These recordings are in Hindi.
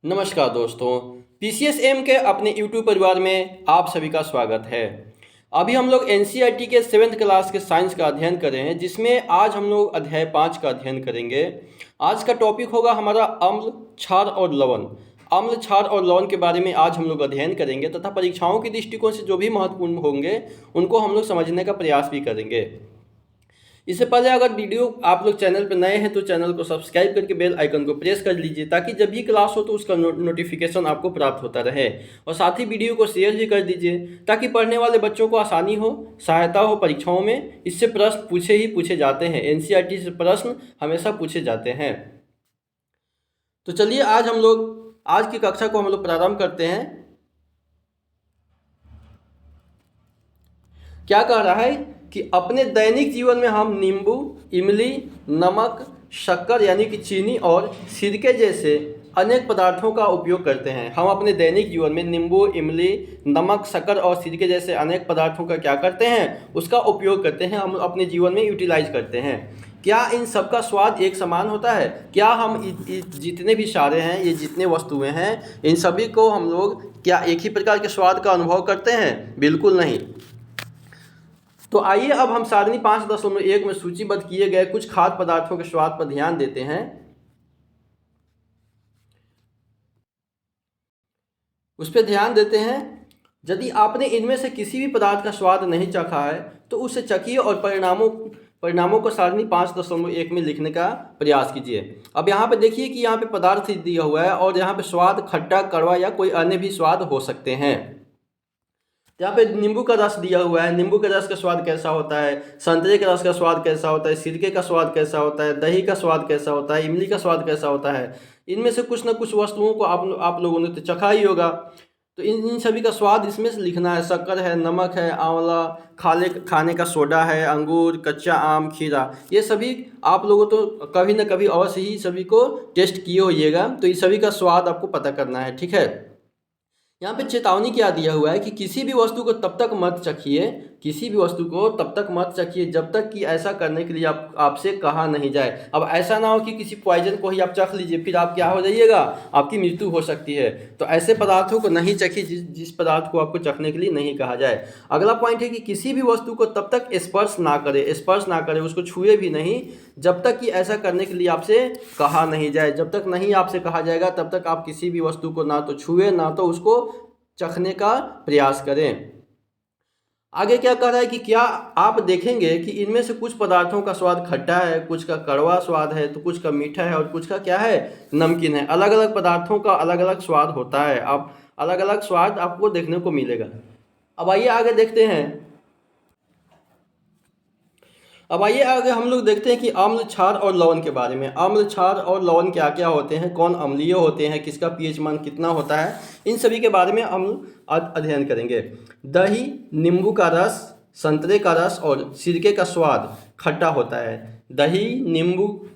नमस्कार दोस्तों। पीसीएसएम के अपने यूट्यूब परिवार में आप सभी का स्वागत है। अभी हम लोग एनसीईआरटी के 7th क्लास के साइंस का अध्ययन कर रहे हैं, जिसमें आज हम लोग अध्याय 5 का अध्ययन करेंगे। आज का टॉपिक होगा हमारा अम्ल, क्षार और लवण। अम्ल, क्षार और लवण के बारे में आज हम लोग अध्ययन करेंगे तथा परीक्षाओं के दृष्टिकोण से जो भी महत्वपूर्ण होंगे उनको हम लोग समझने का प्रयास भी करेंगे। इससे पहले अगर वीडियो आप लोग चैनल पर नए हैं तो चैनल को सब्सक्राइब करके बेल आइकन को प्रेस कर लीजिए, ताकि जब भी क्लास हो तो उसका नोटिफिकेशन आपको प्राप्त होता रहे। और साथ ही वीडियो को शेयर भी कर दीजिए, ताकि पढ़ने वाले बच्चों को आसानी हो, सहायता हो परीक्षाओं में। इससे प्रश्न पूछे जाते हैं, एनसीईआरटी से प्रश्न हमेशा पूछे जाते हैं। तो चलिए आज की कक्षा को हम लोग प्रारंभ करते हैं। क्या कह रहा है कि अपने दैनिक जीवन में हम नींबू, इमली, नमक, शक्कर यानी कि चीनी और सिरके जैसे अनेक पदार्थों का उपयोग करते हैं। हम अपने दैनिक जीवन में नींबू, इमली, नमक, शक्कर और सिरके जैसे अनेक पदार्थों का क्या करते हैं, उसका उपयोग करते हैं, हम अपने जीवन में यूटिलाइज करते हैं। क्या इन सब का स्वाद एक समान होता है? क्या हम जितने भी सारे हैं, ये जितने वस्तुएं हैं, इन सभी को हम लोग क्या एक ही प्रकार के स्वाद का अनुभव करते हैं? बिल्कुल नहीं। तो आइए अब हम सारणी 5.1 में सूचीबद्ध किए गए कुछ खाद्य पदार्थों के स्वाद पर ध्यान देते हैं। उस पर ध्यान देते हैं। यदि आपने इनमें से किसी भी पदार्थ का स्वाद नहीं चखा है तो उसे चखिए और परिणामों को सारणी 5.1 में लिखने का प्रयास कीजिए। अब यहाँ पे देखिए कि यहाँ पे पदार्थ दिया हुआ है और यहाँ पे स्वाद खट्टा, कड़वा या कोई अन्य भी स्वाद हो सकते हैं। यहाँ पे नींबू का रस दिया हुआ है। नींबू के रस का स्वाद कैसा होता है, संतरे के रस का स्वाद कैसा होता है, सिरके का स्वाद कैसा होता है, दही का स्वाद कैसा होता है, इमली का स्वाद कैसा होता है। इनमें से कुछ ना कुछ वस्तुओं को आप लोगों ने तो चखा ही होगा। तो इन सभी का स्वाद इसमें से लिखना है। शक्कर है, नमक है, आंवला, खाने का सोडा है, अंगूर, कच्चा आम, खीरा, ये सभी आप लोगों तो कभी ना कभी अवश्य ही सभी को टेस्ट किए होइएगा। तो इस सभी का स्वाद आपको पता करना है, ठीक है। यहाँ पे चेतावनी क्या दिया हुआ है कि किसी भी वस्तु को तब तक मत चखिए, किसी भी वस्तु को तब तक मत चखिए जब तक कि ऐसा करने के लिए आपसे कहा नहीं जाए। अब ऐसा ना हो कि किसी पॉइजन को ही आप चख लीजिए, फिर आप क्या हो जाइएगा, आपकी मृत्यु हो सकती है। तो ऐसे पदार्थों को नहीं चखिए जिस पदार्थ को आपको चखने के लिए नहीं कहा जाए। अगला पॉइंट है कि किसी भी वस्तु को तब तक स्पर्श ना करे, उसको छुए भी नहीं जब तक कि ऐसा करने के लिए आपसे कहा नहीं जाए। जब तक नहीं आपसे कहा जाएगा तब तक आप किसी भी वस्तु को ना तो छुए ना तो उसको चखने का प्रयास करें। आगे क्या कह रहा है कि क्या आप देखेंगे कि इनमें से कुछ पदार्थों का स्वाद खट्टा है, कुछ का कड़वा स्वाद है, तो कुछ का मीठा है और कुछ का क्या है, नमकीन है। अलग अलग पदार्थों का अलग अलग स्वाद होता है। आप अलग अलग स्वाद आपको देखने को मिलेगा। अब आइए आगे देखते हैं। अब आइए आगे हम लोग देखते हैं कि अम्ल, क्षार और लवण के बारे में। अम्ल, क्षार और लवण क्या क्या होते हैं, कौन अम्लीय होते हैं, किसका पीएच मान कितना होता है, इन सभी के बारे में हम अध्ययन करेंगे। दही, नींबू का रस, संतरे का रस और सिरके का स्वाद खट्टा होता है। दही,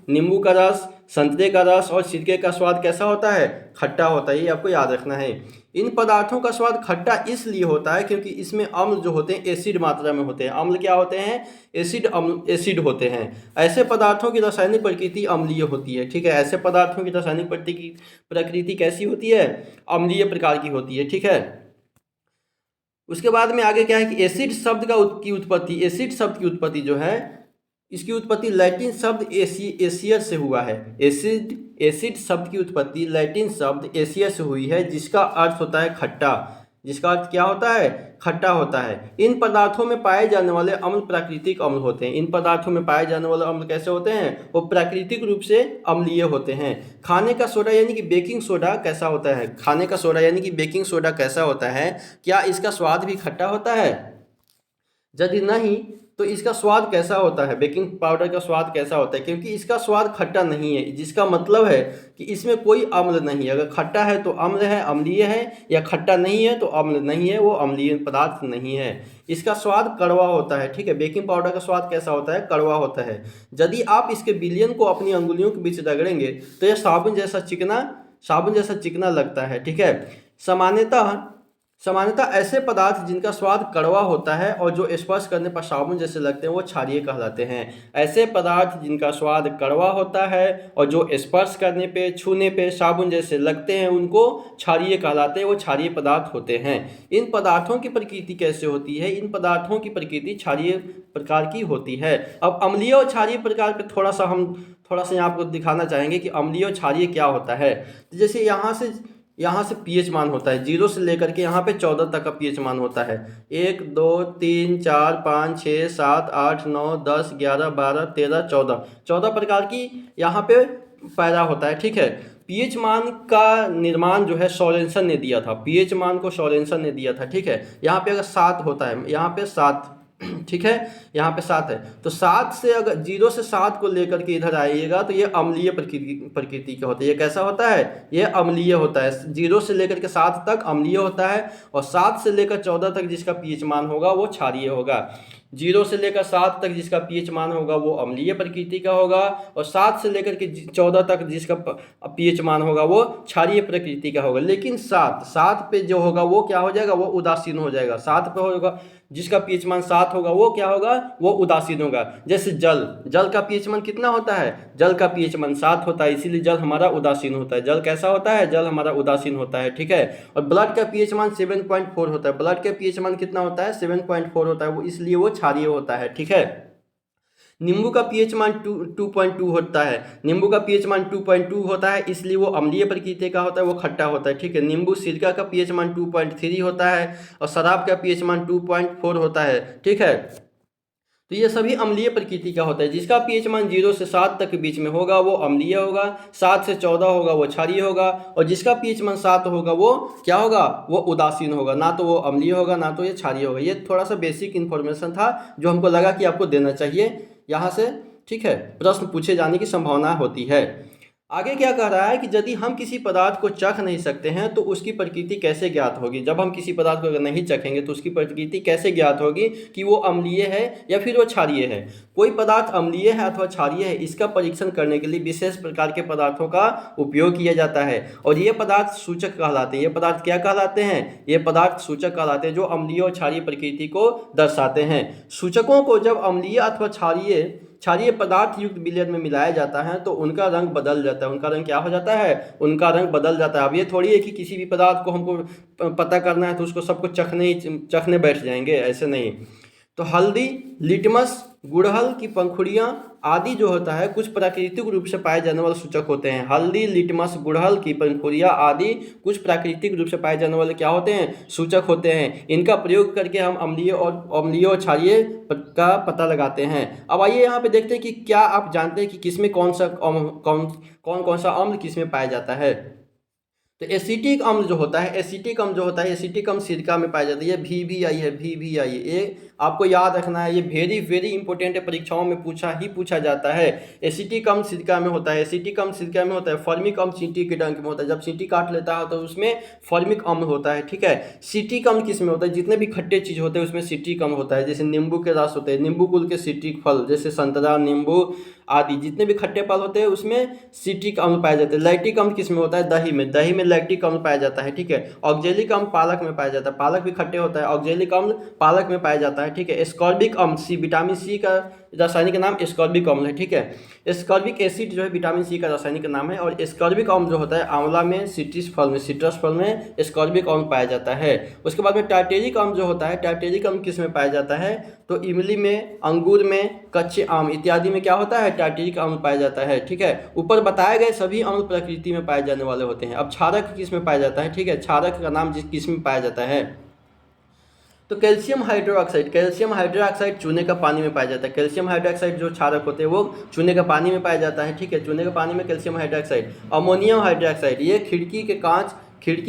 नींबू का रस, संतरे का रस और सिरके का स्वाद कैसा होता है, खट्टा होता है। ये आपको याद रखना है। इन पदार्थों का स्वाद खट्टा इसलिए होता है क्योंकि इसमें अम्ल जो होते हैं एसिड मात्रा में होते हैं। अम्ल क्या होते हैं, एसिड होते हैं। ऐसे पदार्थों की रासायनिक प्रकृति अम्लीय होती है, ठीक है। ऐसे पदार्थों की रासायनिक प्रकृति कैसी होती है, अम्लीय प्रकार की होती है, ठीक है। उसके बाद में आगे क्या है कि एसिड शब्द एसिड शब्द की उत्पत्ति जो है, इसकी उत्पत्ति लैटिन शब्द एसियर से हुआ है। एसिड शब्द की उत्पत्ति लैटिन शब्द एसियर से हुई है, जिसका अर्थ होता है खट्टा। जिसका अर्थ क्या होता है, खट्टा होता है। इन पदार्थों में पाए जाने वाले अम्ल प्राकृतिक अम्ल होते हैं। इन पदार्थों में पाए जाने वाले अम्ल कैसे होते हैं, वो प्राकृतिक रूप से अम्लीय होते हैं। खाने का सोडा यानी कि बेकिंग सोडा कैसा होता है, खाने का सोडा यानी कि बेकिंग सोडा कैसा होता है, क्या इसका स्वाद भी खट्टा होता है? यदि नहीं तो इसका स्वाद कैसा होता है, बेकिंग पाउडर का स्वाद कैसा होता है? क्योंकि इसका स्वाद खट्टा नहीं है, जिसका मतलब है कि इसमें कोई अम्ल नहीं है। अगर खट्टा है तो अम्ल है, अम्लीय है, या खट्टा नहीं है तो अम्ल नहीं है, वो अम्लीय पदार्थ नहीं है। इसका स्वाद कड़वा होता है, ठीक है। बेकिंग पाउडर का स्वाद कैसा होता है, कड़वा होता है। यदि आप इसके विलयन को अपनी अंगुलियों के बीच रगड़ेंगे तो यह साबुन जैसा चिकना लगता है, ठीक है। सामान्यतः सामान्यतः ऐसे पदार्थ जिनका स्वाद कड़वा होता है और जो स्पर्श करने पर साबुन जैसे लगते हैं वो क्षारीय कहलाते हैं। ऐसे पदार्थ जिनका स्वाद कड़वा होता है और जो स्पर्श करने पे छूने पे साबुन जैसे लगते हैं उनको क्षारीय कहलाते हैं, वो क्षारीय पदार्थ होते हैं। इन पदार्थों की प्रकृति कैसे होती है? इन पदार्थों की प्रकृति क्षारीय प्रकार की होती है। अब अम्लीय और क्षारीय प्रकार पर थोड़ा सा यहाँ आपको दिखाना चाहेंगे कि अम्लीय और क्षारीय क्या होता है। तो जैसे यहाँ से पीएच मान होता है 0 से लेकर के यहाँ पे 14 तक का पीएच मान होता है। 1 2 3 4 5 6 7 8 9 10 11 12 13 14 प्रकार की यहाँ पे पैदा होता है। ठीक है, पीएच मान का निर्माण जो है सोरेनसन ने दिया था। पीएच मान को सोरेनसन ने दिया था। ठीक है, यहाँ पे अगर 7 होता है, यहाँ पे 7, ठीक है, यहाँ पे 7 है, तो 7 से अगर 0 से 7 को लेकर के इधर आइएगा तो ये अम्लीय प्रकृति का होता है। ये कैसा होता है? ये अम्लीय होता है। 0 से लेकर के 7 तक अम्लीय होता है और 7 से लेकर 14 तक जिसका पीएच मान होगा वो क्षारीय होगा। 0 से लेकर 7 तक जिसका पीएच मान होगा वो अम्लीय प्रकृति का होगा और 7 से लेकर के 14 तक जिसका पीएच मान होगा वो क्षारीय प्रकृति का होगा। लेकिन 7 पे जो होगा वो क्या हो जाएगा? वो उदासीन हो जाएगा। 7 पे होगा जिसका पीएच मान 7 होगा वो क्या होगा? वो उदासीन होगा। जैसे जल का पीएच मान कितना होता है? जल का पीएच मान 7 होता है, इसीलिए जल हमारा उदासीन होता है। जल कैसा होता है? जल हमारा उदासीन होता है। ठीक है, और ब्लड का पीएच मान 7.4 होता है। ब्लड का पीएच मान कितना होता है? 7.4 होता है, वो इसलिए वो क्षारीय होता है। ठीक है, नींबू का पीएच मान 2.2 होता है। नींबू का पीएच मान 2.2 होता है, इसलिए वो अम्लीय प्रकृति का होता है, वो खट्टा होता है। ठीक है, नींबू सिरका का पीएच मान 2.3 होता है और शराब का पीएच मान 2.4 होता है। ठीक है, तो ये सभी अम्लीय प्रकृति का होता है। जिसका पीएच मान 0 से 7 तक के बीच में होगा वो अम्लीय होगा, 7 से 14 होगा वो क्षारीय होगा और जिसका पीएच मान 7 होगा वो क्या होगा? वो उदासीन होगा। ना तो वो अम्लीय होगा ना तो ये क्षारीय होगा। ये थोड़ा सा बेसिक इन्फॉर्मेशन था जो हमको लगा कि आपको देना चाहिए यहाँ से। ठीक है, प्रश्न पूछे जाने की संभावना होती है। आगे क्या कह रहा है कि यदि हम किसी पदार्थ को चख नहीं सकते हैं तो उसकी प्रकृति कैसे ज्ञात होगी? जब हम किसी पदार्थ को अगर नहीं चखेंगे तो उसकी प्रकृति कैसे ज्ञात होगी कि वो अम्लीय है या फिर वो क्षारीय है? कोई पदार्थ अम्लीय है अथवा क्षारीय है, इसका परीक्षण करने के लिए विशेष प्रकार के पदार्थों का उपयोग किया जाता है और ये पदार्थ सूचक कहलाते हैं। ये पदार्थ क्या कहलाते हैं? ये पदार्थ सूचक कहलाते हैं जो अम्लीय और क्षारीय प्रकृति को दर्शाते हैं। सूचकों को जब अम्लीय अथवा क्षारीय पदार्थ युक्त विलयन में मिलाया जाता है तो उनका रंग बदल जाता है। उनका रंग क्या हो जाता है? उनका रंग बदल जाता है। अब ये थोड़ी है कि किसी भी पदार्थ को हमको पता करना है तो उसको सबको चखने बैठ जाएंगे, ऐसे नहीं। तो हल्दी, लिटमस, गुड़हल की पंखुड़ियाँ आदि जो होता है कुछ प्राकृतिक रूप से पाए जाने वाले सूचक होते हैं। हल्दी, लिटमस, गुड़हल की पंखुड़ियाँ आदि कुछ प्राकृतिक रूप से पाए जाने वाले क्या होते हैं? सूचक होते हैं। इनका प्रयोग करके हम अम्लीय और क्षारीय का पता लगाते हैं। अब आइए यहाँ पे देखते हैं कि क्या आप जानते हैं कि किसमें कौन कौन सा अम्ल किसमें पाया जाता है। तो एसिटिक अम्ल जो होता है, एसिटिक अम्ल सिरका में पाया जाता है। ये VVI है, VVI। ये आपको याद रखना है, ये वेरी इंपॉर्टेंट है, परीक्षाओं में पूछा जाता है। एसिटिक अम्ल सिरका में होता है। एसिटिक अम्ल सिरका में होता है। फॉर्मिक अम्ल चींटी के डंक में होता है। जब चींटी काट लेता है तो उसमें फॉर्मिक अम्ल होता है। ठीक है, सिट्रिक अम्ल किस में होता है? जितने भी खट्टे चीज़ होते हैं उसमें सिट्रिक अम्ल होता है। जैसे नींबू के रस होते हैं, नींबू कुल के सिट्रिक फल जैसे संतरा, नींबू आदि जितने भी खट्टे फल होते हैं उसमें सिट्रिक अम्ल पाया जाता है। लैक्टिक अम्ल किस में होता है? दही में लैक्टिक अम्ल पाया जाता है। ठीक है, ऑक्जेलिक अम्ल पालक में पाया जाता है। पालक भी खट्टे होता है, ऑक्जेलिक अम्ल पालक में पाया जाता है। ठीक है, एस्कॉर्बिक अम्ल विटामिन सी का रासायनिक नाम एस्कॉर्बिक अम्ल है। ठीक है, एस्कॉर्बिक एसिड जो है विटामिन सी का रासायनिक नाम है और एस्कॉर्बिक अम्ल जो होता है आंवला में, सिट्रस फल में एस्कॉर्बिक अम्ल पाया जाता है। उसके बाद में टार्टेरिक अम्ल जो होता है, टार्टेरिक अम्ल किस में पाया जाता है? तो इमली में, अंगूर में, कच्चे आम इत्यादि में क्या होता है? टार्टेरिक अम्ल पाया जाता है। ठीक है, ऊपर बताए गए सभी अम्ल प्रकृति में पाए जाने वाले होते हैं। अब क्षारक किस में पाया जाता है? ठीक है, क्षारक का नाम किस में पाया जाता है? तो कैल्शियम हाइड्रोक्साइड चूने का पानी में पाया जाता है। कैल्शियम हाइड्रोक्साइड जो क्षारक होते हैं वो चूने का पानी में पाया जाता है। ठीक है, चूने के पानी में कैल्शियम हाइड्रोक्साइड। अमोनियम हाइड्रोक्साइड ये खिड़की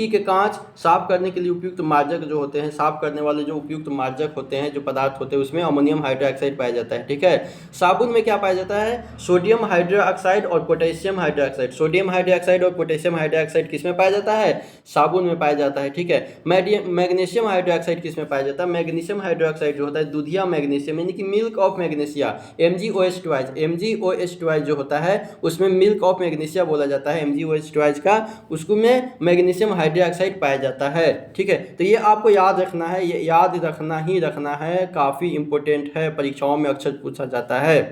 के कांच साफ करने के लिए उपयुक्त मार्जक जो होते हैं, साफ करने वाले जो उपयुक्त मार्जक होते हैं, जो पदार्थ होते हैं उसमें अमोनियम हाइड्रोक्साइड पाया जाता है। ठीक है, साबुन में क्या पाया जाता है? सोडियम हाइड्रोक्साइड और पोटेशियम हाइड्रोक्साइड। सोडियम हाइड्रोक्साइड और पोटेशियम हाइड्रोक्साइड किस में पाया जाता है? साबुन में पाया जाता है। ठीक है, मैग्नीशियम हाइड्रोक्साइड किस में पाया जाता है? मैग्नीशियम हाइड्रोक्साइड जो होता है दूधिया मैग्नीशियम यानी कि मिल्क ऑफ मैग्नीशिया, MgOH2 जो होता है उसमें मिल्क ऑफ मैग्नीशिया बोला जाता है। MgOH2 का उसको में मैग्नीशियम मैग्नीशियम हाइड्रोक्साइड पाया जाता है। ठीक है, तो ये आपको याद रखना है, ये याद रखना ही रखना है, काफ़ी इंपॉर्टेंट है, परीक्षाओं में अक्सर पूछा जाता है।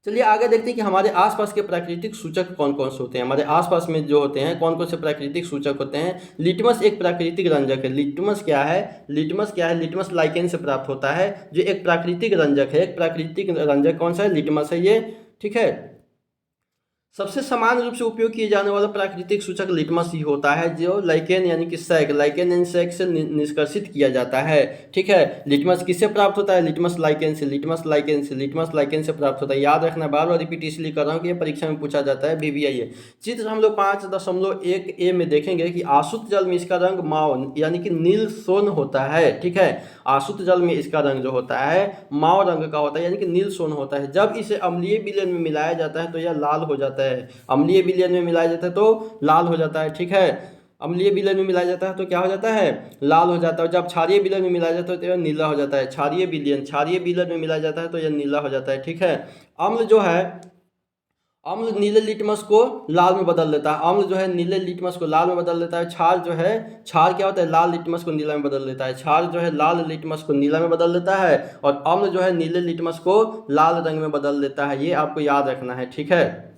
चलिए आगे देखते हैं कि हमारे आसपास के प्राकृतिक सूचक कौन कौन से होते हैं। हमारे आसपास में जो होते हैं कौन कौन से प्राकृतिक सूचक होते हैं। लिटमस एक प्राकृतिक रंजक है। लिटमस क्या है? लिटमस क्या है? लिटमस लाइकेन से प्राप्त होता है, जो एक प्राकृतिक रंजक है। एक प्राकृतिक रंजक कौन सा है? लिटमस है ये। ठीक है, सबसे सामान्य रूप से उपयोग किए जाने वाला प्राकृतिक सूचक लिटमस ही होता है, जो लाइकेन यानी कि सैक, लाइकेन एंड सैक से निष्कर्षित किया जाता है। ठीक है, लिटमस किससे प्राप्त होता है? लिटमस लाइकेन से, लिटमस लाइकेन से, लिटमस लाइकेन से प्राप्त होता है। याद रखना, बार बार रिपीट इसलिए कर रहा हूँ कि ये परीक्षा में पूछा जाता है, VVIA। चित्र हम लोग 5.1a में देखेंगे कि आसुत जल में इसका रंग माव यानी कि नील सोन होता है। ठीक है, आसुत जल में इसका रंग जो होता है माव रंग का होता है, यानी कि नील सोन होता है। जब इसे अम्लीय विलयन में मिलाया जाता है तो यह लाल हो जाता है। अम्लीय विलयन में मिलाया जाता है तो लाल हो जाता है। ठीक है, अम्लीय विलयन में मिलाया जाता है तो क्या हो जाता है? लाल हो जाता है। जब क्षारीय विलयन में मिलाया जाता है तो यह नीला हो जाता है। क्षारीय विलयन में मिलाया जाता है तो यह नीला हो जाता है। ठीक है, अम्ल जो है, अम्ल नीले लिटमस को लाल में बदल देता है। अम्ल जो है नीले लिटमस को लाल में बदल देता है। क्षार जो है, क्षार क्या होता है? लाल लिटमस को नीला में बदल देता है। क्षार जो है लाल लिटमस को नीला में बदल देता है, और अम्ल जो है नीले लिटमस को लाल रंग में बदल देता है। ये आपको याद रखना है। ठीक है,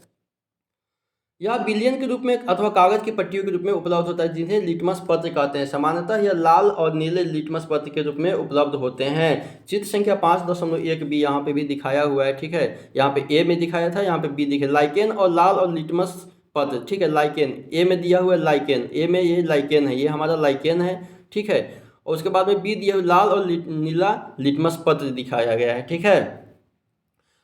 यह विलयन के रूप में अथवा कागज की पट्टियों के रूप में उपलब्ध होता है, जिन्हें लिटमस पत्र कहते हैं। सामान्यतः यह लाल और नीले लिटमस पत्र के रूप में उपलब्ध होते हैं। चित्र संख्या 5.1b यहाँ पे भी दिखाया हुआ है। ठीक है, यहाँ पे ए में दिखाया था, यहाँ पे बी दिखे। लाइकेन और लाल और लिटमस पत्र। ठीक है, लाइकेन ए में दिया हुआ है, लाइकेन ए में ये लाइकेन है, ये हमारा लाइकेन है। ठीक है, और उसके बाद में बी दिया हुआ लाल और नीला लिटमस पत्र दिखाया गया है। ठीक है,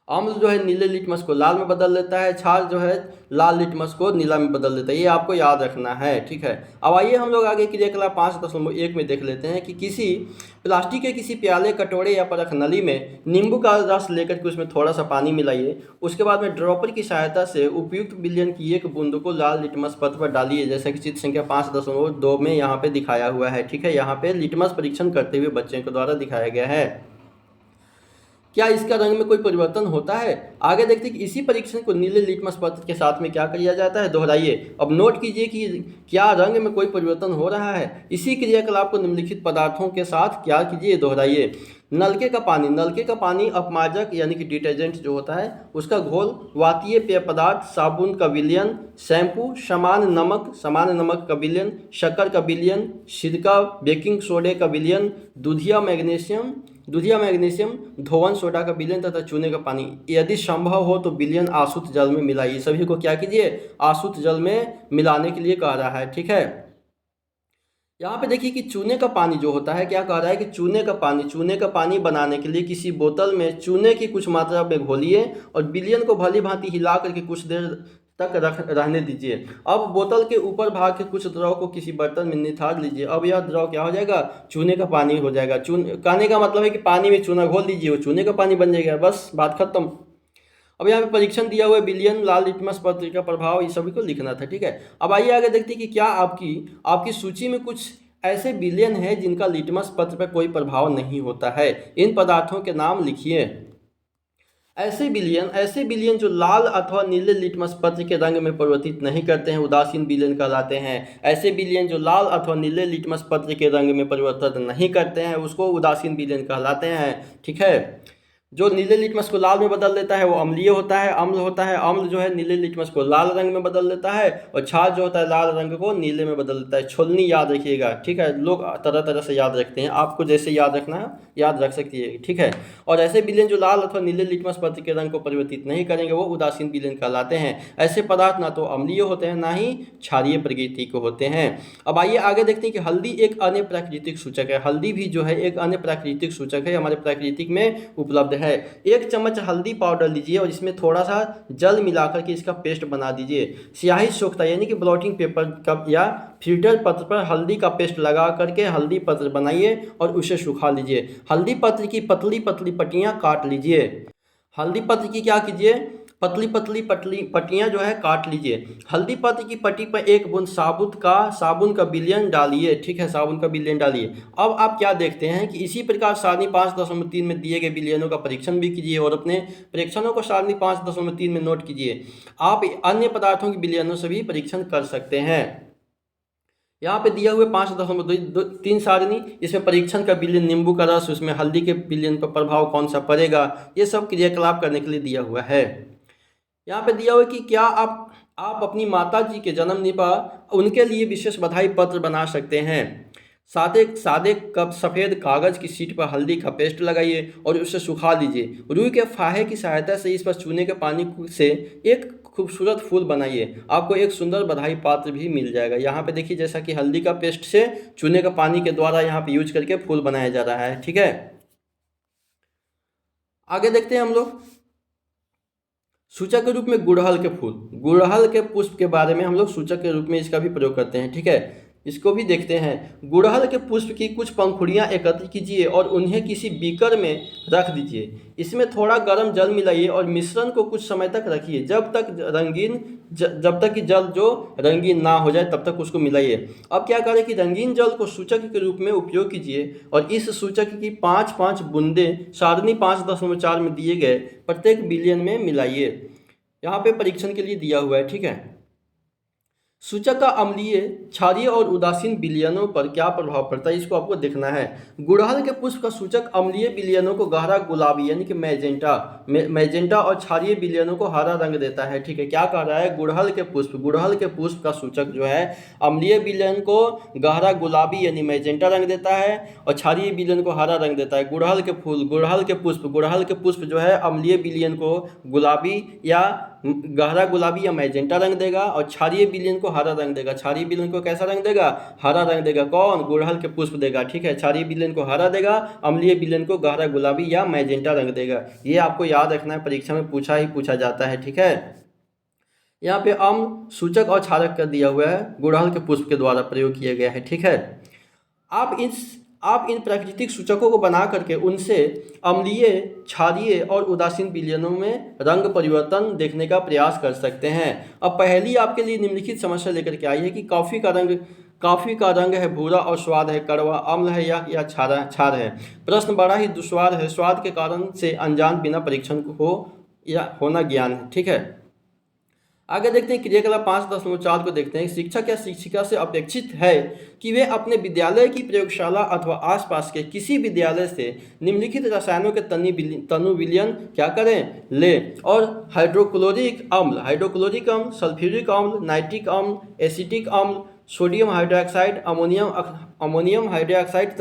अम्ल जो है नीले लिटमस को लाल में बदल देता है, क्षार जो है लाल लिटमस को नीला में बदल देता है। ये आपको याद रखना है। ठीक है, अब आइए हम लोग आगे क्रियाकलाप 5.1 में देख लेते हैं कि किसी प्लास्टिक के किसी प्याले, कटोरे या परख नली में नींबू का रस लेकर के उसमें थोड़ा सा पानी मिलाइए। उसके बाद में ड्रॉपर की सहायता से उपयुक्त विलयन की एक बूंद को लाल लिटमस पत्र पर डालिए, जैसा कि चित्र संख्या 5.2 में यहाँ पे दिखाया हुआ है। ठीक है, यहाँ पे लिटमस परीक्षण करते हुए बच्चों के द्वारा दिखाया गया है। क्या इसका रंग में कोई परिवर्तन होता है? आगे देखते हैं कि इसी परीक्षण को नीले लिटमस पत्र के साथ में क्या किया जाता है? दोहराइए। अब नोट कीजिए कि क्या रंग में कोई परिवर्तन हो रहा है। इसी क्रियाकलाप को निम्नलिखित पदार्थों के साथ क्या कीजिए? दोहराइए। नलके का पानी अपमार्जक यानी कि डिटर्जेंट जो होता है उसका घोल, वातीय पेय पदार्थ, साबुन का विलयन, शैम्पू, सामान्य नमक का विलयन, शक्कर का विलयन, सिरका, बेकिंग सोडे का विलयन, दूधिया मैग्नीशियम, धोवन सोडा का विलयन तथा चूने का पानी। यदि संभव हो तो विलयन आसुत जल में मिलाइए। सभी को क्या कीजिए? आसुत जल में मिलाने के लिए कह रहा है। ठीक है, यहाँ पे देखिए कि चूने का पानी जो होता है, क्या कह रहा है कि चूने का पानी बनाने के लिए किसी बोतल में चूने की कुछ मात्रा में घोलिए और विलयन को भली भांति हिला करके कुछ देर तक रहने दीजिए। अब बोतल के ऊपर भाग के कुछ द्रव को किसी बर्तन में निथार लीजिए। अब यह द्रव क्या हो जाएगा? चूने का पानी हो जाएगा। कहने का मतलब है कि पानी में चूना घोल दीजिए, वो चूने का पानी बन जाएगा। बस बात खत्म। अब यहाँ पे परीक्षण दिया हुआ है, विलयन, लाल लिटमस पत्र का प्रभाव, ये सभी को लिखना था। ठीक है, अब आइए आगे देखते हैं कि क्या आपकी सूची में कुछ ऐसे विलयन है जिनका लिटमस पत्र पर कोई प्रभाव नहीं होता है। इन पदार्थों के नाम लिखिए। ऐसे विलयन जो लाल अथवा नीले लिटमस पत्र के रंग में परिवर्तित नहीं करते हैं, उदासीन विलयन कहलाते हैं। ऐसे विलयन जो लाल अथवा नीले लिटमस पत्र के रंग में परिवर्तन नहीं करते हैं, उसको उदासीन विलयन कहलाते हैं। ठीक है, जो नीले लिटमस को लाल में बदल देता है वो अम्लीय होता है, अम्ल होता है। अम्ल जो है नीले लिटमस को लाल रंग में बदल देता है, और क्षार जो होता है लाल रंग को नीले में बदल देता है। छोलनी याद रखिएगा। ठीक है, लोग तरह तरह से याद रखते हैं, आपको जैसे याद रखना है याद रख सकती है। ठीक है, और ऐसे विलयन जो लाल अथवा नीले लिटमस पत्र के रंग को परिवर्तित नहीं करेंगे वो उदासीन विलयन कहलाते हैं। ऐसे पदार्थ ना तो अम्लीय होते हैं ना ही क्षारीय प्रकृति के होते हैं। अब आइए आगे देखते हैं कि हल्दी एक अन्य प्राकृतिक सूचक है। हल्दी भी जो है एक अन्य प्राकृतिक सूचक है, हमारे प्राकृतिक में उपलब्ध है। एक चम्मच हल्दी पाउडर लीजिए और इसमें थोड़ा सा जल मिलाकर के इसका पेस्ट बना दीजिए। स्याही सोखता यानी कि ब्लॉटिंग पेपर कप या फिल्टर पत्र पर हल्दी का पेस्ट लगा करके हल्दी पत्र बनाइए और उसे सुखा लीजिए। हल्दी पत्र की पतली पतली पट्टियाँ काट लीजिए। हल्दी पत्र की क्या कीजिए? पतली पट्टियाँ जो है काट लीजिए। हल्दी पत्र की पट्टी पर एक बूंद साबुन का विलयन डालिए। ठीक है, साबुन का विलयन डालिए। अब आप क्या देखते हैं कि इसी प्रकार सारणी 5.3 में दिए गए विलयनों का परीक्षण भी कीजिए और अपने परीक्षणों को सारणी 5.3 में नोट कीजिए। आप अन्य पदार्थों के विलयनों से भी परीक्षण कर सकते हैं। यहाँ पे दिया हुए 5.3 सारणी, इसमें परीक्षण का विलयन, नींबू का रस, उसमें हल्दी के विलयन पर प्रभाव कौन सा पड़ेगा, ये सब क्रियाकलाप करने के लिए दिया हुआ है। यहाँ पे दिया हुआ है कि क्या आप अपनी माता जी के जन्मदिन पर उनके लिए विशेष बधाई पत्र बना सकते हैं। सादे सादे कप सफ़ेद कागज़ की शीट पर हल्दी का पेस्ट लगाइए और उसे सुखा लीजिए। रुई के फाहे की सहायता से इस पर चूने के पानी से एक खूबसूरत फूल बनाइए। आपको एक सुंदर बधाई पात्र भी मिल जाएगा। यहाँ पे देखिए, जैसा कि हल्दी का पेस्ट से चूने का पानी के द्वारा यहाँ पे यूज करके फूल बनाया जा रहा है। ठीक है, आगे देखते हैं हम लोग सूचक के रूप में गुड़हल के फूल, गुड़हल के पुष्प के बारे में हम लोग सूचक के रूप में इसका भी प्रयोग करते हैं। ठीक है, इसको भी देखते हैं। गुड़हल के पुष्प की कुछ पंखुड़ियां एकत्र कीजिए और उन्हें किसी बीकर में रख दीजिए। इसमें थोड़ा गर्म जल मिलाइए और मिश्रण को कुछ समय तक रखिए, जब तक कि जल जो रंगीन ना हो जाए तब तक उसको मिलाइए। अब क्या करें कि रंगीन जल को सूचक के रूप में उपयोग कीजिए और इस सूचक की 5-5 बूंदें सारणी 5.4 में दिए गए प्रत्येक विलयन में मिलाइए। यहाँ पे परीक्षण के लिए दिया हुआ है। ठीक है, सूचक का अम्लीय, क्षारीय और उदासीन विलयनों पर क्या प्रभाव पड़ता है, इसको आपको देखना है। गुड़हल के पुष्प का सूचक अम्लीय विलयनों को गहरा गुलाबी यानी कि मैजेंटा और क्षारीय विलयनों को हरा रंग देता है। ठीक है, क्या कह रहा है, गुड़हल के पुष्प का सूचक जो है अम्लीय विलयन को गहरा गुलाबी यानी मैजेंटा रंग देता है और क्षारीय विलयन को हरा रंग देता है। गुड़हल के पुष्प जो है अम्लीय विलयन को गुलाबी या गहरा गुलाबी या मैजेंटा रंग देगा और क्षारीय विलयन को हरा रंग देगा। क्षारीय विलयन को कैसा रंग देगा, हरा रंग देगा। कौन, गुड़हल के पुष्प देगा। ठीक है, क्षारीय विलयन को हरा देगा, अम्लीय विलयन को गहरा गुलाबी या मैजेंटा रंग देगा। ये आपको याद रखना है, परीक्षा में पूछा जाता है। ठीक है, यहाँ पे अम्ल सूचक और क्षारक कर दिया हुआ है, गुड़हल के पुष्प के द्वारा प्रयोग किया गया है। ठीक है, आप इन प्राकृतिक सूचकों को बना करके उनसे अम्लीय, क्षारीय और उदासीन विलयनों में रंग परिवर्तन देखने का प्रयास कर सकते हैं। अब पहली आपके लिए निम्नलिखित समस्या लेकर के आई है कि कॉफ़ी का रंग है भूरा और स्वाद है कड़वा, अम्ल है या क्षार है। प्रश्न बड़ा ही दुश्वार है, स्वाद के कारण से अनजान बिना परीक्षण हो या होना ज्ञान है। ठीक है, आगे देखते हैं क्रियाकलाप 5.4 को देखते हैं। शिक्षक या शिक्षिका से अपेक्षित है कि वे अपने विद्यालय की प्रयोगशाला अथवा आसपास के किसी विद्यालय से निम्नलिखित रसायनों के तनु विलयन क्या करें, ले और हाइड्रोक्लोरिक अम्ल, सल्फ्यूरिक अम्ल, नाइट्रिक अम्ल, एसिटिक अम्ल, सोडियम हाइड्रोक्साइड, अमोनियम हाइड्रोक्साइड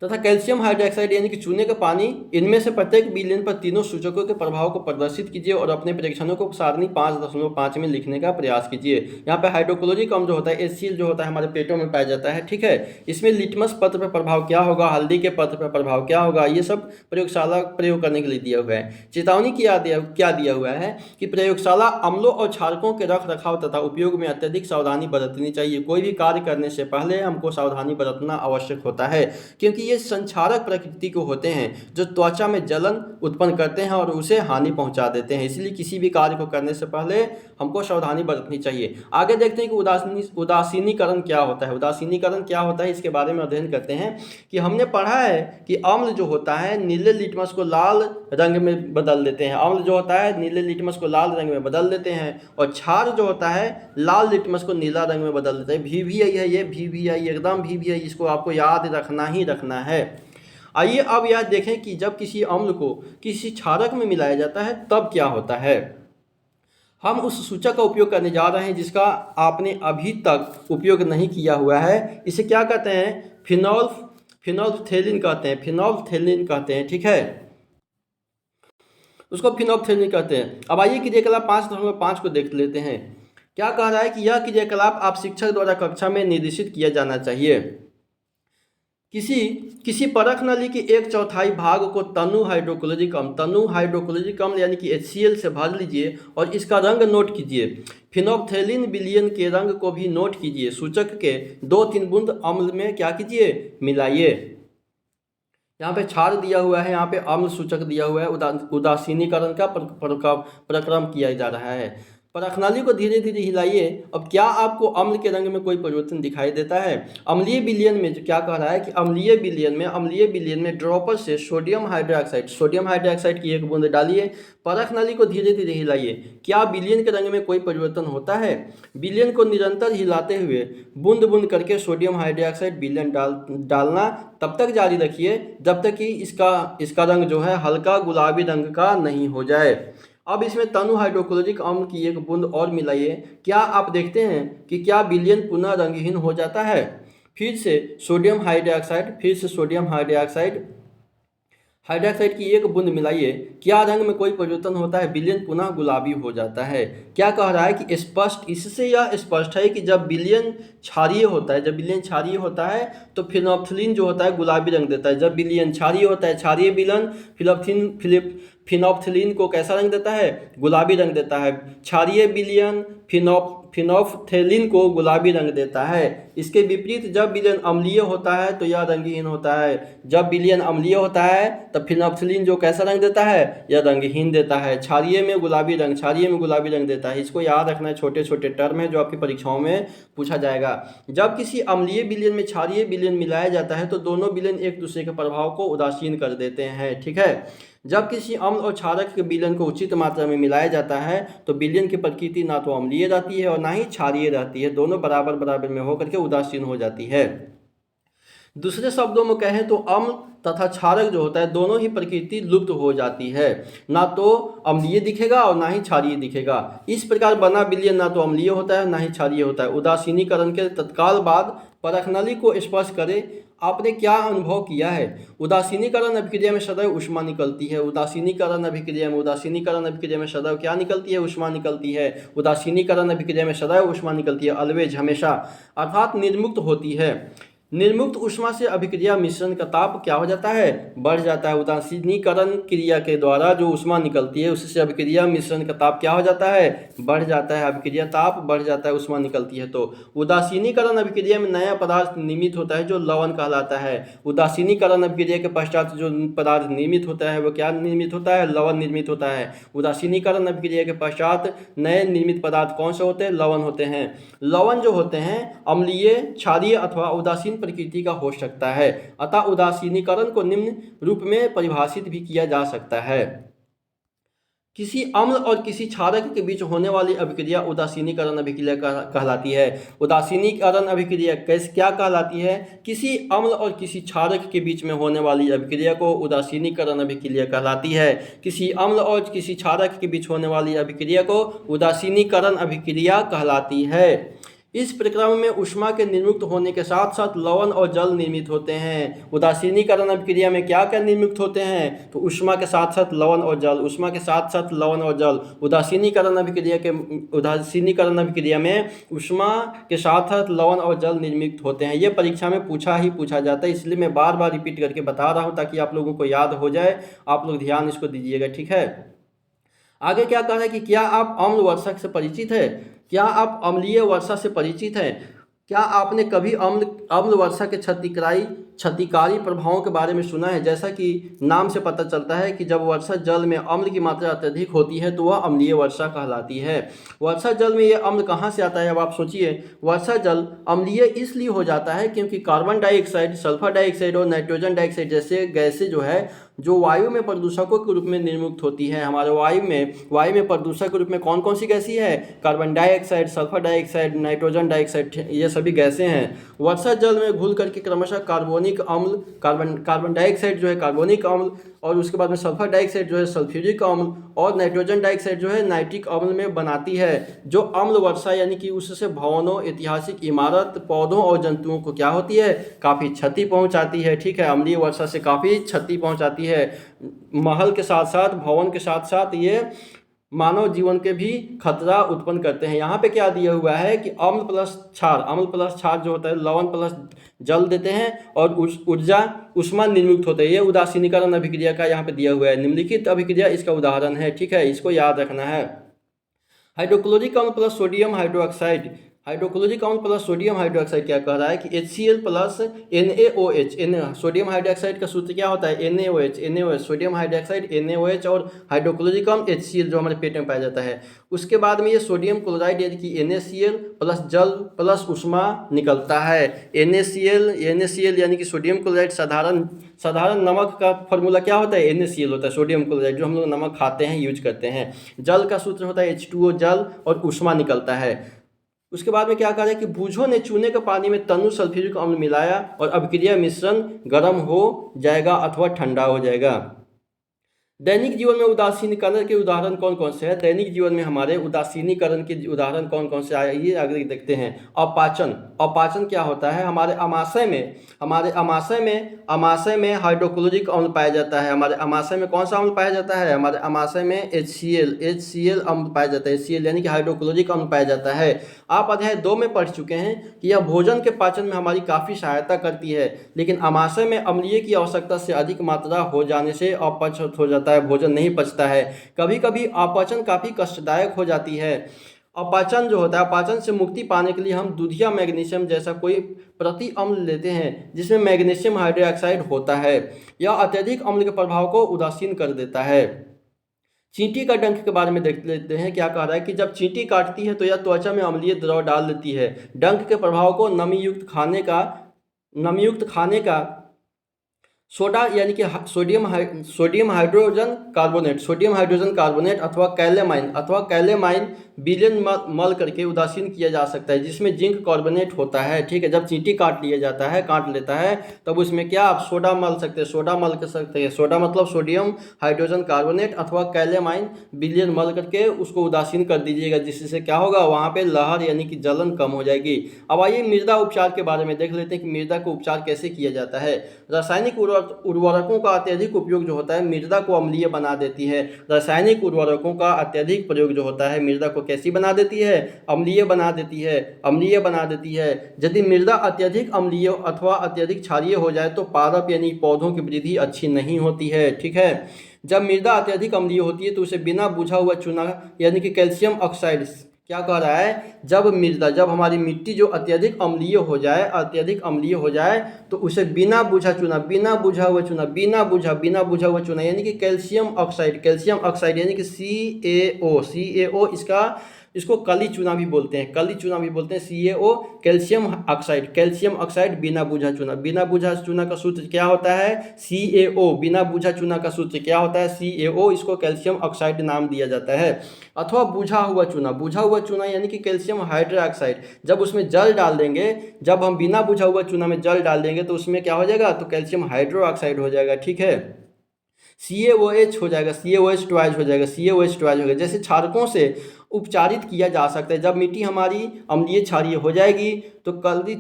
तथा कैल्शियम हाइड्रोक्साइड यानी कि चूने का पानी, इनमें से प्रत्येक विलयन पर तीनों सूचकों के प्रभाव को प्रदर्शित कीजिए और अपने परीक्षणों को सारणी 5.5 में लिखने का प्रयास कीजिए। यहाँ पे हाइड्रोक्लोरिक अम्ल जो होता है HCl जो होता है हमारे पेटों में पाया जाता है। ठीक है, इसमें लिटमस पत्र पर प्रभाव क्या होगा, हल्दी के पत्र पर प्रभाव क्या होगा, ये सब प्रयोगशाला प्रयोग करने के लिए दिया हुआ है। चेतावनी क्या दिया हुआ है कि प्रयोगशाला अम्लों और क्षारकों के रख रखाव तथा उपयोग में अत्यधिक सावधानी बरतनी चाहिए। कोई भी कार्य करने से पहले हमको सावधानी बरतना आवश्यक होता है, क्योंकि ये संक्षारक प्रकृति के होते हैं जो त्वचा में जलन उत्पन्न करते हैं और उसे हानि पहुंचा देते हैं। इसलिए किसी भी कार्य को करने से पहले हमको सावधानी बरतनी चाहिए। आगे देखते हैं कि उदासीनीकरण क्या होता है। इसके बारे में अध्ययन करते हैं कि हमने पढ़ा है कि अम्ल जो होता है नीले लिटमस को लाल रंग में बदल देते हैं। और क्षार जो होता है लाल लिटमस को नीला रंग में बदल देते हैं। VVI है, ये VVI एकदम VVI, इसको आपको याद रखना ही रखना है। आइए अब यह देखें कि जब किसी अम्ल को किसी क्षारक में मिलाया जाता है तब क्या होता है। हम उस सूचक का उपयोग करने जा रहे हैं जिसका आपने अभी तक उपयोग नहीं किया हुआ है। इसे क्या कहते हैं, फिनोल्फ्थेलिन कहते हैं। ठीक है, उसको फिनोल्फ्थेलिन कहते हैं। अब आइए क्रियाकलाप 5.5 को देख लेते हैं। क्या कह रहा है कि यह क्रियाकलाप आप शिक्षक द्वारा कक्षा में निर्देशित किया जाना चाहिए। किसी परख नली के 1/4 भाग को तनु हाइड्रोक्लोरिक अम्ल यानी कि HCl से भर लीजिए और इसका रंग नोट कीजिए। फिनोल्फ्थेलिन विलयन के रंग को भी नोट कीजिए। सूचक के 2-3 बूंद अम्ल में क्या कीजिए, मिलाइए। यहाँ पे क्षार दिया हुआ है, यहाँ पे अम्ल सूचक दिया हुआ है। उदासीनीकरण का प्रक्रम किया जा रहा है। परखनाली को धीरे धीरे हिलाइए। अब क्या आपको अम्ल के रंग में कोई परिवर्तन दिखाई देता है? अम्लीय विलयन में जो क्या कह रहा है कि अम्लीय विलयन में ड्रॉपर से सोडियम हाइड्रोक्साइड की एक बूंद डालिए। परखनाली को धीरे धीरे हिलाइए। क्या विलयन के रंग में कोई परिवर्तन होता है? विलयन को निरंतर हिलाते हुए बूंद बूंद करके सोडियम हाइड्रोक्साइड विलयन डालना तब तक जारी रखिए जब तक कि इसका रंग जो है हल्का गुलाबी रंग का नहीं हो जाए। अब इसमें तनु हाइड्रोक्लोरिक अम्ल की एक बूंद और मिलाइए। क्या आप देखते हैं कि क्या विलयन पुनः रंगहीन हो जाता है? फिर से सोडियम हाइड्रोक्साइड की एक बूंद मिलाइए। क्या रंग में कोई परिवर्तन होता है? विलयन पुनः गुलाबी हो जाता है। क्या कह रहा है कि इससे यह स्पष्ट है कि जब विलयन क्षारीय होता है तो फिनोप्थिलीन जो होता है गुलाबी रंग देता है। जब विलयन क्षारीय होता है, क्षारीय विलयन फिनोप्थिलीन को कैसा रंग देता है? गुलाबी रंग देता है। क्षारीय विलयन फिनोप्थिलीन को गुलाबी रंग देता है। इसके विपरीत जब विलयन अम्लीय होता है तो यह रंगहीन होता है। जब विलयन अम्लीय होता है तब फिनोप्थिलीन जो कैसा रंग देता है? यह रंगहीन देता है। क्षारीय में गुलाबी रंग देता है। इसको याद रखना है, छोटे छोटे टर्म है जो आपकी परीक्षाओं में पूछा जाएगा। जब किसी अम्लीय विलयन में क्षारीय विलयन मिलाया जाता है तो दोनों विलयन एक दूसरे के प्रभाव को उदासीन कर देते हैं। ठीक है। जब किसी अम्ल और क्षारक के विलयन को उचित मात्रा में मिलाया जाता है तो विलयन की प्रकृति ना तो अम्लीय रहती है और ना ही क्षारीय रहती है। दोनों बराबर बराबर में होकर के उदासीन हो जाती है। दूसरे शब्दों में कहें तो अम्ल तथा क्षारक जो होता है दोनों ही प्रकृति लुप्त हो जाती है। ना तो अम्लीय दिखेगा और ना ही क्षारीय दिखेगा। इस प्रकार बना विलयन ना तो अम्लीय होता है ना ही क्षारीय होता है। उदासीनीकरण के तत्काल बाद परखनली को स्पर्श करें। आपने क्या अनुभव किया है? उदासीनीकरण अभिक्रिया में सदैव ऊष्मा निकलती है। उदासीनीकरण अभिक्रिया में सदैव क्या निकलती है? ऊष्मा निकलती है। उदासीनीकरण अभिक्रिया में सदैव ऊष्मा निकलती है, ऑलवेज, हमेशा, अर्थात निर्मुक्त होती है। निर्मुक्त ऊष्मा से अभिक्रिया मिश्रण का ताप क्या हो जाता है? बढ़ जाता है। उदासीनीकरण क्रिया के द्वारा जो ऊष्मा निकलती है उससे अभिक्रिया मिश्रण का ताप क्या हो जाता है? बढ़ जाता है। अभिक्रिया ताप बढ़ जाता है, ऊष्मा निकलती है तो। उदासीनीकरण अभिक्रिया में नया पदार्थ निर्मित होता है जो लवण कहलाता है। उदासीनीकरण अभिक्रिया के पश्चात जो पदार्थ निर्मित होता है वो क्या निर्मित होता है? लवण निर्मित होता है। उदासीनीकरण अभिक्रिया के पश्चात नए निर्मित पदार्थ कौन से होते हैं? लवण होते हैं। लवण जो होते हैं अम्लीय, क्षारीय अथवा उदासीन प्रकृति का हो सकता है। अतः उदासीनीकरण को निम्न रूप में परिभाषित भी किया जा सकता है। किसी अम्ल और किसी क्षारक के बीच होने वाली अभिक्रिया उदासीनीकरण अभिक्रिया कहलाती है। उदासीनीकरण अभिक्रिया क्या कहलाती है? किसी अम्ल और किसी क्षारक के बीच में होने वाली अभिक्रिया को उदासीनीकरण अभिक्रिया कहलाती है। किसी अम्ल और किसी क्षारक के बीच होने वाली अभिक्रिया को उदासीनीकरण अभिक्रिया कहलाती है। इस प्रक्रिया में ऊष्मा के निर्मुक्त होने के साथ साथ लवण और जल निर्मित होते हैं। उदासीनीकरण अभिक्रिया में क्या क्या निर्मुक्त होते हैं? तो ऊष्मा के साथ साथ लवण और जल। उदासीनीकरण अभिक्रिया में ऊष्मा के साथ साथ लवण और जल निर्मित होते हैं। ये परीक्षा में पूछा जाता है, इसलिए मैं बार बार रिपीट करके बता रहा हूँ ताकि आप लोगों को याद हो जाए। आप लोग ध्यान इसको दीजिएगा। ठीक है। आगे क्या कह रहा है कि क्या आप अम्ल वर्षा से परिचित है? क्या आप अम्लीय वर्षा से परिचित हैं? क्या आपने कभी अम्ल वर्षा के क्षतिकारी प्रभावों के बारे में सुना है? जैसा कि नाम से पता चलता है कि जब वर्षा जल में अम्ल की मात्रा अत्यधिक होती है तो वह अम्लीय वर्षा कहलाती है। वर्षा जल में यह अम्ल कहाँ से आता है? अब आप सोचिए, वर्षा जल अम्लीय इसलिए हो जाता है क्योंकि कार्बन डाइऑक्साइड, सल्फर डाइऑक्साइड और नाइट्रोजन डाइऑक्साइड जैसे गैसें जो वायु में प्रदूषकों के रूप में निर्मुक्त होती है। हमारे वायु में प्रदूषक के रूप में कौन कौन सी गैसें हैं? Carbon dioxide, sulphur dioxide, nitrogen dioxide, ये सभी गैसें हैं। वर्षा जल में घुल करके क्रमशः कार्बोनिक अम्ल, कार्बन डाइऑक्साइड जो है कार्बोनिक अम्ल, और उसके बाद में सल्फर डाइऑक्साइड जो है सल्फ्यूरिक अम्ल, और नाइट्रोजन डाइऑक्साइड जो है नाइट्रिक अम्ल में बनाती है। जो अम्ल वर्षा यानी कि उससे भवनों, ऐतिहासिक इमारत, पौधों और जंतुओं को क्या होती है? काफ़ी क्षति पहुंचाती है। ठीक है। अम्लीय वर्षा से काफ़ी क्षति पहुंचाती है। महल के साथ साथ, भवन के साथ साथ ये मानव जीवन के भी खतरा उत्पन्न करते हैं। यहाँ पे क्या दिया हुआ है कि अम्ल प्लस क्षार जो होता है, लवण प्लस जल देते हैं और ऊष्मा निर्मुक्त होते हैं। ये उदासीनीकरण अभिक्रिया का यहाँ पे दिया हुआ है। निम्नलिखित अभिक्रिया इसका उदाहरण है। ठीक है, इसको याद रखना है। हाइड्रोक्लोरिक अम्ल प्लस सोडियम हाइड्रोक्साइड हाइड्रोक्लोरिक अम्ल प्लस सोडियम हाइड्रोक्साइड क्या कह रहा है कि HCl plus NaOH। Sodium hydroxide का सूत्र क्या होता है NaOH सोडियम हाइड्रोक्साइड NaOH और हाइड्रोक्लोरिक अम्ल HCl जो हमारे पेट में पाया जाता है। उसके बाद में ये सोडियम क्लोराइड यानी कि NaCl प्लस जल प्लस उष्मा निकलता है। NaCl यानी कि सोडियम क्लोराइड साधारण नमक का फॉर्मूला क्या होता है NaCl होता है, सोडियम क्लोराइड जो हम लोग नमक खाते हैं यूज करते हैं। जल का सूत्र होता है H2O जल और उष्मा निकलता है। उसके बाद में क्या कहा है कि बूझों ने चूने के पानी में तनु सल्फ्यूरिक अम्ल मिलाया और अभिक्रिया मिश्रण गर्म हो जाएगा अथवा ठंडा हो जाएगा। दैनिक जीवन में उदासीनीकरण के उदाहरण कौन कौन से हैं? दैनिक जीवन में हमारे उदासीनीकरण के उदाहरण कौन कौन से आए ये आगे देखते हैं। अपाचन क्या होता है? हमारे अमाशय में हाइड्रोक्लोरिक अम्ल पाया जाता है। हमारे अमाशय में कौन सा अम्ल पाया जाता है? हमारे अमाशय में HCl अम्ल पाया जाता है। HCl यानी कि हाइड्रोक्लोरिक अम्ल पाया जाता है। आप अध्याय 2 में पढ़ चुके हैं कि यह भोजन के पाचन में हमारी काफ़ी सहायता करती है, लेकिन अमाशय में अम्लीय की आवश्यकता से अधिक मात्रा हो जाने से अपच हो जाता है, भोजन नहीं पचता है। कभी कभी अपचन काफ़ी कष्टदायक हो जाती है। अपाचन जो होता है, अपाचन से मुक्ति पाने के लिए हम दूधिया मैग्नीशियम जैसा कोई प्रति अम्ल लेते हैं जिसमें मैग्नीशियम हाइड्रोक्साइड होता है। यह अत्यधिक अम्ल के प्रभाव को उदासीन कर देता है। चींटी का डंक के बारे में देख लेते हैं। क्या कह रहा है कि जब चींटी काटती है तो यह त्वचा में अम्लीय द्रव डाल देती है। डंक के प्रभाव को नमीयुक्त खाने का सोडा यानी कि सोडियम हाइड्रोजन कार्बोनेट अथवा कैलेमाइन विलयन मल करके उदासीन किया जा सकता है, जिसमें जिंक कार्बोनेट होता है। ठीक है, जब चींटी काट लेता है तब उसमें क्या आप सोडा मल सकते हैं। सोडा मतलब सोडियम हाइड्रोजन कार्बोनेट अथवा कैलेमाइन विलयन मल करके उसको उदासीन कर दीजिएगा, जिससे क्या होगा वहाँ पे लहर यानी कि जलन कम हो जाएगी। अब आइए मृदा उपचार के बारे में देख लेते हैं कि मृदा को उपचार कैसे किया जाता है। रासायनिक उर्वरकों का अत्यधिक उपयोग जो होता है मृदा को अम्लीय बना देती है। रासायनिक उर्वरकों का अत्यधिक प्रयोग जो होता है मृदा को कैसी बना देती है? अम्लीय बना देती है। यदि मृदा अत्यधिक अम्लीय अथवा अत्यधिक क्षारीय हो जाए तो पादप यानी पौधों की वृद्धि अच्छी नहीं होती है। ठीक है, जब मृदा अत्यधिक अम्लीय होती है तो उसे बिना बुझा हुआ चूना यानी कि कैल्शियम ऑक्साइड क्या कह रहा है, जब हमारी मिट्टी जो अत्यधिक अम्लीय हो जाए तो उसे बिना बुझा हुआ चूना यानी कि कैल्शियम ऑक्साइड यानी कि CaO इसको कली चूना भी बोलते हैं। CaO कैल्शियम ऑक्साइड बिना बुझा चूना का सूत्र क्या होता है? CaO बिना बुझा चूना का सूत्र क्या होता है? CaO इसको कैल्शियम ऑक्साइड नाम दिया जाता है। अथवा बुझा हुआ चूना यानी कि कैल्शियम हाइड्रोक्साइड, जब उसमें जल डाल देंगे, जब हम बिना बुझा हुआ चूना में जल डाल देंगे तो उसमें क्या हो जाएगा? तो कैल्शियम हाइड्रोक्साइड हो जाएगा। ठीक है, CaOH हो जाएगा, CaOH ट्वाइस हो जाएगा। जैसे क्षारकों से उपचारित किया जा सकता है। जब मिट्टी हमारी अम्लीय क्षारीय हो जाएगी तो कली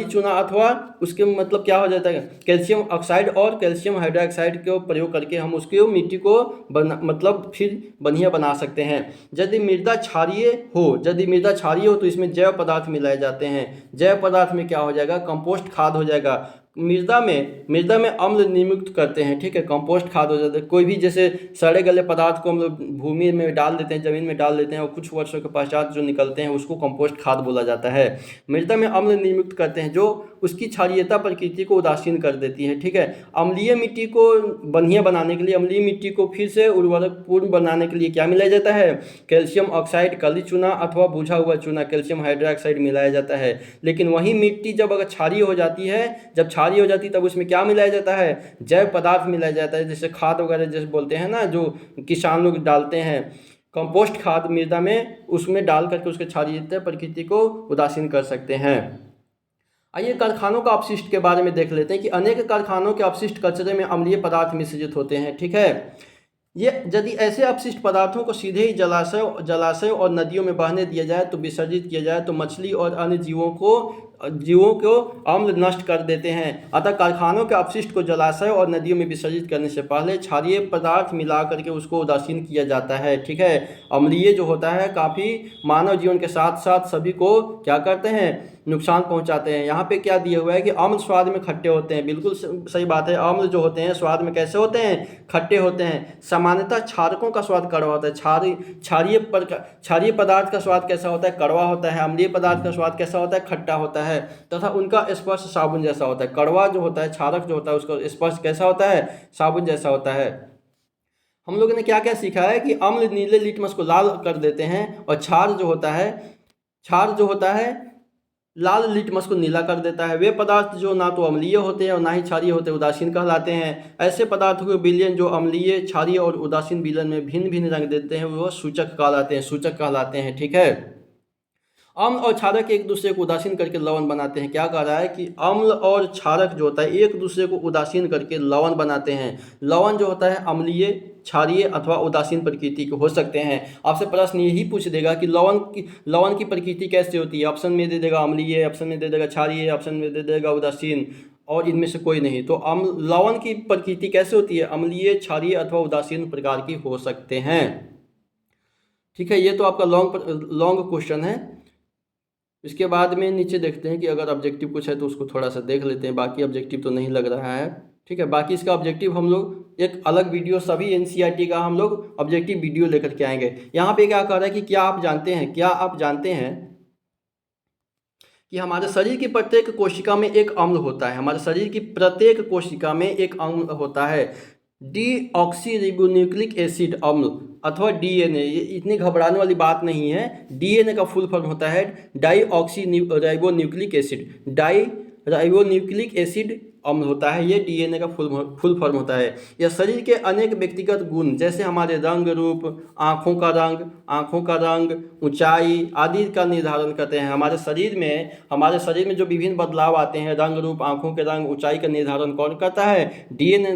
चूना अथवा उसके मतलब क्या हो जाता है कैल्शियम ऑक्साइड और कैल्शियम हाइड्रोक्साइड के प्रयोग करके हम उसके मिट्टी को मतलब फिर बढ़िया बना सकते हैं। यदि मृदा क्षारीय हो तो इसमें जैव पदार्थ मिलाए जाते हैं। जैव पदार्थ में क्या हो जाएगा? कंपोस्ट खाद हो जाएगा। मृदा में अम्ल निर्मुक्त करते हैं। ठीक है, कंपोस्ट खाद हो जाता है। कोई भी जैसे सड़े गले पदार्थ को हम लोग भूमि में डाल देते हैं, जमीन में डाल देते हैं और कुछ वर्षों के पश्चात जो निकलते हैं उसको कंपोस्ट खाद बोला जाता है। मृदा में अम्ल निर्मुक्त करते हैं जो उसकी क्षारीयता प्रकृति को उदासीन कर देती है। ठीक है, अम्लीय मिट्टी को बढ़िया बनाने के लिए, अम्लीय मिट्टी को फिर से उर्वरक पूर्ण बनाने के लिए क्या मिलाया जाता है? कैल्शियम ऑक्साइड, कली चूना अथवा बुझा हुआ चूना कैल्शियम हाइड्रोक्साइड मिलाया जाता है। लेकिन वही मिट्टी जब अगर क्षारीय हो जाती है तब उसमें क्या मिलाया जाता है? जैव पदार्थ मिलाया जाता है, जैसे खाद वगैरह जैसे बोलते हैं ना, जो किसान लोग डालते हैं कंपोस्ट खाद मृदा में, उसमें डाल करके उसके क्षारीयता प्रकृति को उदासीन कर सकते हैं। आइए कारखानों का अपशिष्ट के बारे में देख लेते हैं कि अनेक कारखानों के अपशिष्ट कचरे में अम्लीय पदार्थ मिश्रित होते हैं। ठीक है, ये यदि ऐसे अपशिष्ट पदार्थों को सीधे ही जलाशय और नदियों में बहने दिया जाए तो विसर्जित किया जाए तो मछली और अन्य जीवों को अम्ल नष्ट कर देते हैं। अतः कारखानों के अपशिष्ट को जलाशय और नदियों में विसर्जित करने से पहले क्षारीय पदार्थ मिला करके उसको उदासीन किया जाता है। ठीक है, अम्लीय जो होता है काफ़ी मानव जीवन के साथ साथ सभी को क्या करते हैं? नुकसान पहुंचाते हैं। यहाँ पे क्या दिया हुआ है कि अम्ल स्वाद में खट्टे होते हैं। बिल्कुल सही बात है, अम्ल जो होते हैं स्वाद में कैसे होते हैं, खट्टे होते हैं। सामान्यतः क्षारकों का स्वाद कड़वा होता है। क्षारीय पदार्थ का स्वाद कैसा होता है, कड़वा होता है। अम्लीय पदार्थ का स्वाद कैसा होता है, खट्टा होता है। तथा उनका स्पर्श साबुन जैसा होता है। कड़वा जो होता है, क्षारक जो होता है, उसका स्पर्श कैसा होता है, साबुन जैसा होता है। हम लोगों ने क्या क्या सीखा है कि अम्ल नीले लिटमस को लाल कर देते हैं और क्षार जो होता है लाल लिटमस को नीला कर देता है। वे पदार्थ जो ना तो अम्लीय होते हैं और ना ही क्षारीय होते हैं उदासीन कहलाते हैं। ऐसे पदार्थों के विलयन जो अम्लीय, क्षारीय और उदासीन विलयन में भिन्न भिन्न रंग देते हैं वो सूचक कहलाते हैं। ठीक है। अम्ल और क्षारक एक दूसरे को उदासीन करके लवण बनाते हैं। क्या कह रहा है कि अम्ल और क्षारक जो होता है एक दूसरे को उदासीन करके लवण बनाते हैं। लवण जो होता है अम्लीय, क्षारीय अथवा उदासीन प्रकृति के हो सकते हैं। आपसे प्रश्न यही पूछ देगा कि लवण की प्रकृति कैसे होती है। ऑप्शन में दे देगा अम्लीय, ऑप्शन में दे देगा क्षारीय, ऑप्शन में दे देगा उदासीन, और इनमें से कोई नहीं। तो लवण की प्रकृति कैसे होती है, अम्लीय, क्षारीय अथवा उदासीन प्रकार की हो सकते हैं। ठीक है, ये तो आपका लॉन्ग क्वेश्चन है। इसके बाद में नीचे देखते हैं कि अगर ऑब्जेक्टिव कुछ है तो उसको थोड़ा सा देख लेते हैं। बाकी ऑब्जेक्टिव तो नहीं लग रहा है। ठीक है, बाकी इसका ऑब्जेक्टिव हम लोग एक अलग वीडियो, सभी एनसीईआरटी का हम लोग ऑब्जेक्टिव वीडियो लेकर के आएंगे। यहाँ पे क्या कह रहा है कि क्या आप जानते हैं कि हमारे शरीर की प्रत्येक कोशिका में एक अम्ल होता है। हमारे शरीर की प्रत्येक कोशिका में एक अम्ल होता है, डीऑक्सीरिबोन्यूक्लिक एसिड अम्ल अथवा डीएनए। ये इतनी घबराने वाली बात नहीं है। डीएनए का फुल फॉर्म होता है डाईऑक्सीराइबोन्यूक्लिक एसिड। डाईराइबोन्यूक्लिक एसिड अम्ल होता है, ये डीएनए का फुल फॉर्म होता है। यह शरीर के अनेक व्यक्तिगत गुण जैसे हमारे रंग रूप, आँखों का रंग, ऊंचाई आदि का निर्धारण करते हैं। हमारे शरीर में जो विभिन्न बदलाव आते हैं, रंग रूप, आँखों के रंग, ऊंचाई का निर्धारण कौन करता है, डीएनए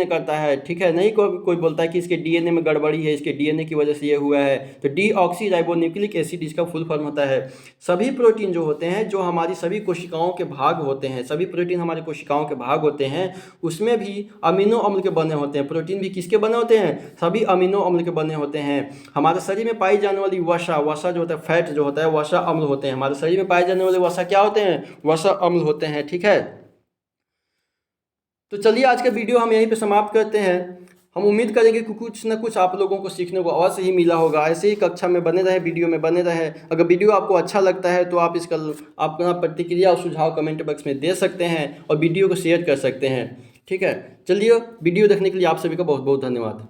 करता है। ठीक है, नहीं कोई बोलता है कि इसके डीएनए में गड़बड़ी है, इसके डीएनए की वजह से ये हुआ है। तो डीऑक्सीराइबोन्यूक्लिक एसिड इसका फुल फॉर्म होता है। सभी प्रोटीन जो होते हैं, जो हमारी सभी कोशिकाओं के भाग होते हैं, सभी प्रोटीन हमारी कोशिकाओं के भाग होते हैं, उसमें भी अमीनो अम्ल के बने होते हैं। प्रोटीन भी किसके बने होते हैं, सभी अमीनो अम्ल के बने होते हैं। हमारे शरीर में पाई जाने वाली वसा जो होता है, फैट जो होता है, वसा अम्ल होते हैं। हमारे शरीर में पाए जाने वाले वसा क्या होते हैं, वसा अम्ल होते हैं। ठीक है, तो चलिए आज का वीडियो हम यहीं पे समाप्त करते हैं। हम उम्मीद करेंगे कि कुछ न कुछ आप लोगों को सीखने को अवश्य ही मिला होगा। ऐसे ही कक्षा में बने रहे, वीडियो में बने रहे। अगर वीडियो आपको अच्छा लगता है तो आप अपना प्रतिक्रिया और सुझाव कमेंट बॉक्स में दे सकते हैं और वीडियो को शेयर कर सकते हैं। ठीक है, चलिए वीडियो देखने के लिए आप सभी का बहुत बहुत धन्यवाद।